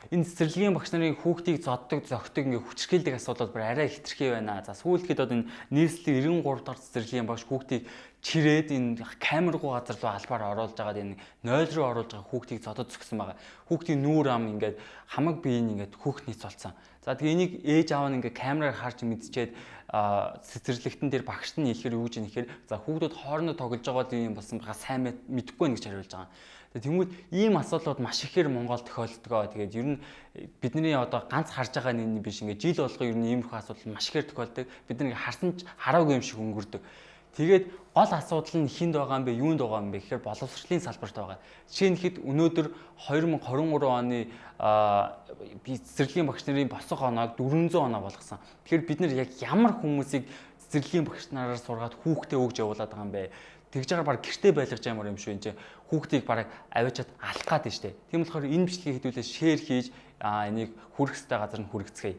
энэ цэцэрлэгийн багш нарын хүүхдийг зоддог, зөгтөг ингээ хүчрхийлдэг асуудал бүр арай хэтэрхий байна. За сүүлд хэд одоо энэ нийслэлийн 93 дахь цэцэрлэгийн багш хүүхдийг чирээд энэ камергүй газар руу албаар оруулж агаад энэ 0 руу оруулж байгаа хүүхдийг зодод зөксөн байгаа. Хүүхдийн нүүр ам ингээд хамаг биеийн ингээд хүүхд нийц болсон. За тэгээ энийг ээж аав нь ингээ камераар харж мэдчихээд цэцэрлэгтэн дээр багш нь хэлэхээр юу гэж нэхэр за хүүхдүүд хоорондоо тоглож байгаа юм болсон байгаа сайн мэдэхгүй байна гэж хариулж байгаа. Тэнгүүд ийм асуудлууд маш ихээр Монгол тохиолддог. Тэгээд ер нь бидний одоо ганц харж байгаа нэг биш ингээд жил болгоо ер нь иймэрхүү асуудал маш ихээр тохиолддог. Бид нэг харсан ч хараагүй юм шиг өнгөрдөг. Тэгээд гол асуудал нь хинд байгаа юм бэ, юунд байгаа юм бэ гэхээр боловсролын салбарт байгаа. Жишээ нь хэд өнөөдөр 2023 оны цэцэрлэгийн багш нарын босго оноог 400 оноо болгосон. Тэгэхээр бид нар яг ямар хүмүүсийг цэцэрлэгийн багш нараар сургаад хүүхдээ өгж явуулаад байгаа юм бэ? Тэгж байгаа баг гэртээ байлгаж ямар юм шүү энэ чинь хүүхдийг бараг аваачаад алах гад нь штэ. Тийм болохоор энэ бичлэгийг хэдүүлээ шеэр хийж энийг хүрэх хэвээр газар нь хүргэцгээе.